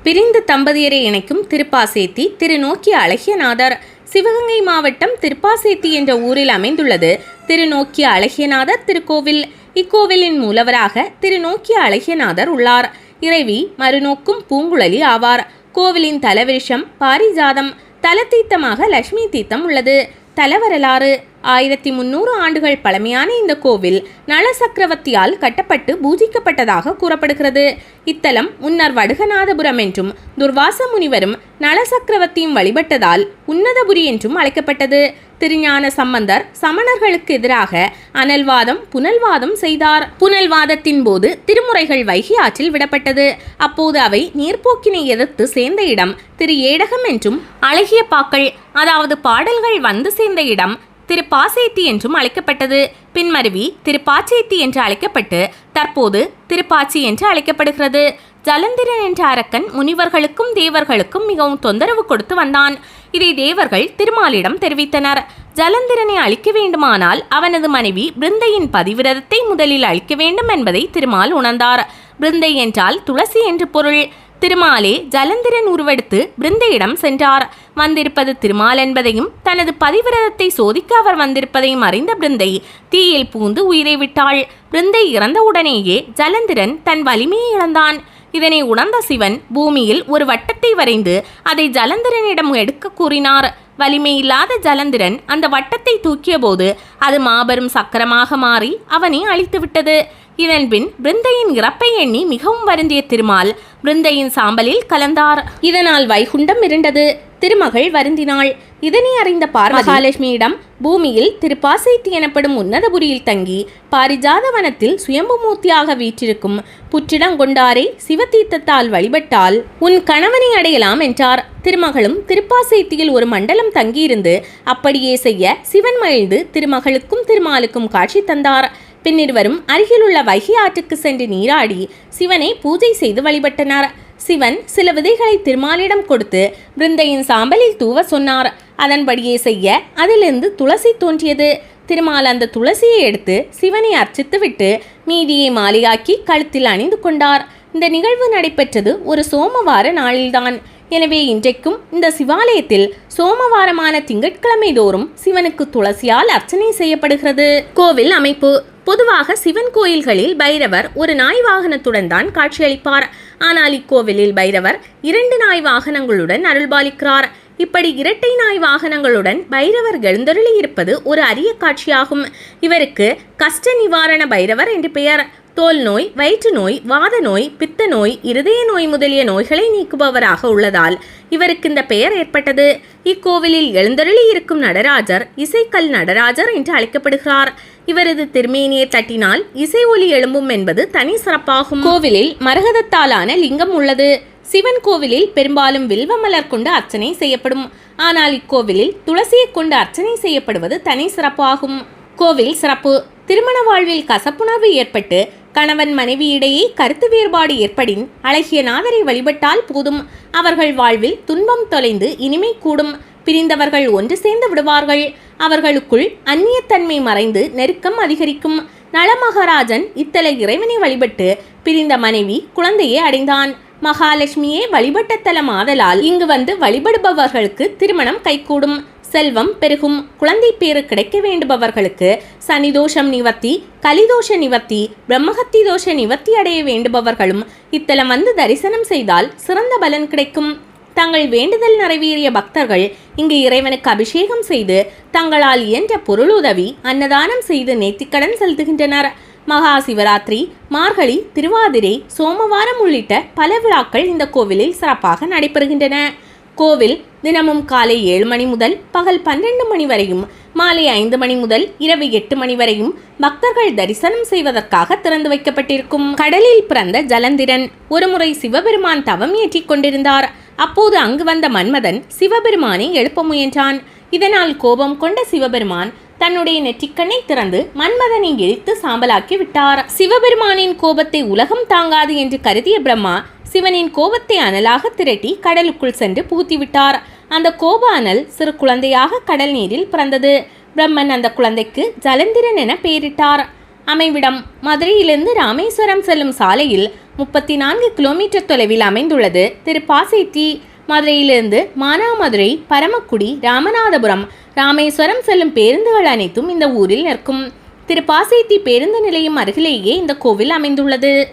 பிரிந்த தம்பதியரை இணைக்கும் திருப்பாசேத்தி திருநோக்கிய அழகியநாதர். சிவகங்கை மாவட்டம் திருப்பாசேத்தி என்ற ஊரில் அமைந்துள்ளது திருநோக்கிய அழகியநாதர் திருக்கோவில். இக்கோவிலின் மூலவராக திருநோக்கிய அழகியநாதர் உள்ளார். இறைவி மறுநோக்கும் பூங்குழலி ஆவார். கோவிலின் தலவிருஷம் பாரிஜாதம். தலத்தீர்த்தமாக லட்சுமி தீர்த்தம் உள்ளது. தலவரலாறு: 1300 ஆண்டுகள் பழமையான இந்த கோவில் நள சக்கரவர்த்தியால் கட்டப்பட்டு பூஜிக்கப்பட்டதாக கூறப்படுகிறது. இத்தலம் முன்னர் வடுகநாதபுரம் என்றும் துர்வாச முனிவரும் நள சக்கரவர்த்தியும் வழிபட்டதால் உன்னதபுரி என்றும் அழைக்கப்பட்டது. திருஞான சம்பந்தர் சமணர்களுக்கு எதிராக அனல்வாதம் புனல்வாதம் செய்தார். புனல்வாதத்தின் போது திருமுறைகள் வைகை ஆற்றில் விடப்பட்டது. அப்போது அவை நீர்ப்போக்கினை எதிர்த்து சேர்ந்த இடம் திரு ஏடகம் என்றும், அழகிய பாக்கள் அதாவது பாடல்கள் வந்து சேர்ந்த இடம் திருப்பாசேத்தி என்றும் அழைக்கப்பட்டது. பின்மருவி திருப்பாச்சேத்தி என்று அழைக்கப்பட்டு தற்போது திருப்பாச்சி என்று அழைக்கப்படுகிறது. ஜலந்திரன் என்ற அரக்கன் முனிவர்களுக்கும் தேவர்களுக்கும் மிகவும் தொந்தரவு கொடுத்து வந்தான். இதை தேவர்கள் திருமாலிடம் தெரிவித்தனர். ஜலந்திரனை அழிக்க வேண்டுமானால் அவனது மனைவி பிருந்தையின் பதிவிரதத்தை முதலில் அழிக்க வேண்டும் என்பதை திருமால் உணர்ந்தார். பிருந்தை என்றால் துளசி என்று பொருள். திருமாலே ஜலந்திரன் உருவெடுத்து பிருந்தையிடம் சென்றார். வந்திருப்பது திருமால் என்பதையும் தனது பதிவிரதத்தை சோதிக்க அவர் வந்திருப்பதையும் அறிந்த பிருந்தை தீயில் பூந்து உயிரை விட்டாள். பிருந்தை இறந்தவுடனேயே ஜலந்திரன் தன் வலிமையை இழந்தான். இதனை உணர்ந்த சிவன் பூமியில் ஒரு வட்டத்தை வரைந்து அதை ஜலந்திரனிடம் எடுக்க கூறினார். வலிமையில்லாத ஜலந்திரன் அந்த வட்டத்தை தூக்கிய போது அது மாபெரும் சக்கரமாக மாறி அவனை அழித்துவிட்டது. இதன்பின் பிருந்தையின் இறப்பை எண்ணி மிகவும் வருந்திய திருமால் பிருந்தையின் சாம்பலில் கலந்தார். இதனால் வைகுண்டம் இருண்டது. திருமகள் வருந்தினாள். இதனை அறிந்த மகாலட்சுமியிடம் பூமியில் திருப்பாசேத்தி எனப்படும் உன்னதபுரியில் தங்கி பாரிஜாத வனத்தில் சுயம்புமூர்த்தியாக வீற்றிருக்கும் புற்றிடங்கொண்டாரை சிவதீர்த்தத்தால் வழிபட்டால் உன் கணவனை அடையலாம் என்றார். திருமகளும் திருப்பாசேத்தியில் ஒரு மண்டலம் தங்கியிருந்து அப்படியே செய்ய சிவன் மகிழ்ந்து திருமகளுக்கும் திருமாலுக்கும் காட்சி தந்தார். பின்னிருவரும் அருகிலுள்ள வைகை ஆற்றுக்கு சென்று நீராடி சிவனை பூஜை செய்து வழிபட்டனர். சிவன் சில விதைகளை திருமாலிடம் கொடுத்து பிருந்தையின் சாம்பலில் தூவ சொன்னார். அதன்படியே செய்ய அதிலிருந்து துளசி தோன்றியது. திருமால் அந்த துளசியை எடுத்து சிவனை அர்ச்சித்து விட்டு மீதியை மாலையாக்கி கழுத்தில் அணிந்து கொண்டார். இந்த நிகழ்வு நடைபெற்றது ஒரு சோமவார நாளில்தான். எனவே இன்றைக்கும் இந்த சிவாலயத்தில் சோமவாரமான திங்கட்கிழமை தோறும் சிவனுக்கு துளசியால் அர்ச்சனை செய்யப்படுகிறது. கோவில் அமைப்பு: பொதுவாக சிவன் கோயில்களில் பைரவர் ஒரு நாய் வாகனத்துடன் தான் காட்சியளிப்பார். ஆனால் இக்கோவிலில் பைரவர் 2 நாய் வாகனங்களுடன் அருள்பாலிக்கிறார். இப்படி இரட்டை நாய் வாகனங்களுடன் பைரவர் எழுந்தருளி இருப்பது ஒரு அரிய காட்சியாகும். இவருக்கு கஷ்ட நிவாரண பைரவர் என்று பெயர். தோல் நோய், வயிற்று நோய், வாத நோய், பித்த நோய், இருதய நோய் முதலிய நோய்களை நீக்குபவராக உள்ளதால் இவருக்கு இந்த பெயர் ஏற்பட்டது. இக்கோவிலில் எழுந்தருளி இருக்கும் நடராஜர் இசைக்கல் நடராஜர் என்று அழைக்கப்படுகிறார். இவரது திருமேனியை தட்டினால் இசை ஒலி எழும்பும் என்பது தனி சிறப்பாகும். கோவிலில் மரகதத்தாலான லிங்கம் உள்ளது. சிவன் கோவிலில் பெரும்பாலும் வில்வமலர் கொண்டு அர்ச்சனை செய்யப்படும். ஆனால் இக்கோவிலில் துளசியை கொண்டு அர்ச்சனை செய்யப்படுவது தனி சிறப்பாகும். கோவில் சிறப்பு: திருமண வாழ்வில் கசப்புணர்வு ஏற்பட்டு கணவன் மனைவியிடையே கருத்து வேறுபாடு ஏற்படின் அழகியநாதரை வழிபட்டால் போதும். அவர்கள் வாழ்வில் துன்பம் தொலைந்து இனிமை கூடும். பிரிந்தவர்கள் ஒன்று சேர்ந்து விடுவார்கள். அவர்களுக்குள் அந்நியத்தன்மை மறைந்து நெருக்கம் அதிகரிக்கும். நளமகாராஜன் இத்தல இறைவனை வழிபட்டு பிரிந்த மனைவி குழந்தையை அடைந்தான். மகாலட்சுமியே வழிபட்ட தலம் ஆதலால் இங்கு வந்து வழிபடுபவர்களுக்கு திருமணம் கைகூடும். செல்வம் பெருகும். குழந்தை பேறு கிடைக்க வேண்டுபவர்களுக்கு சனிதோஷம் நிவர்த்தி, கலிதோஷ நிவர்த்தி, பிரம்மஹத்தி தோஷ நிவர்த்தி அடைய வேண்டுபவர்களும் இத்தலம் வந்து தரிசனம் செய்தால் சிறந்த பலன் கிடைக்கும். தங்கள் வேண்டுதல் நிறைவேறிய பக்தர்கள் இங்கு இறைவனுக்கு அபிஷேகம் செய்து தங்களால் இயன்ற பொருளுதவி அன்னதானம் செய்து நேர்த்திக்கடன் செலுத்துகின்றனர். மகா சிவராத்திரி, மார்கழி, திருவாதிரை, சோமவாரம் உள்ளிட்ட பல விழாக்கள் இந்த கோவிலில் சிறப்பாக நடைபெறுகின்றன. கோவில் தினமும் காலை 7 மணி முதல் பகல் 12 மணி வரையும், மாலை 5 மணி முதல் இரவு 8 மணி வரையும் பக்தர்கள் தரிசனம் செய்வதற்காக திறந்து வைக்கப்பட்டிருக்கும். கடலில் பிறந்த ஜலந்திரன் ஒருமுறை சிவபெருமான் தவம் ஏற்றிக் கொண்டிருந்தார். அப்போது அங்கு வந்த மன்மதன் சிவபெருமானை எழுப்ப முயன்றான். இதனால் கோபம் கொண்ட சிவபெருமான் தன்னுடைய நெற்றிக்கண்ணை திறந்து மன்மதனை இழுத்து சாம்பலாக்கி விட்டார். சிவபெருமானின் கோபத்தை உலகம் தாங்காது என்று கருதிய பிரம்மா சிவனின் கோபத்தை அனலாக திரட்டி கடலுக்குள் சென்று பூத்திவிட்டார். அந்த கோப அனல் சிறு குழந்தையாக கடல் நீரில் பிறந்தது. பிரம்மன் அந்த குழந்தைக்கு ஜலந்திரன் என பெயரிட்டார். அமைவிடம் மதுரையிலிருந்து ராமேஸ்வரம் செல்லும் சாலையில் 34 கிலோமீட்டர் தொலைவில் அமைந்துள்ளது திருப்பாசேத்தி. மதுரையிலிருந்து மானாமதுரை, பரமக்குடி, ராமநாதபுரம், ராமேஸ்வரம் செல்லும் பேருந்துகள் அனைத்தும் இந்த ஊரில் நிற்கும். திருப்பாசேத்தி பேருந்து நிலையம் அருகிலேயே இந்த கோவில் அமைந்துள்ளது.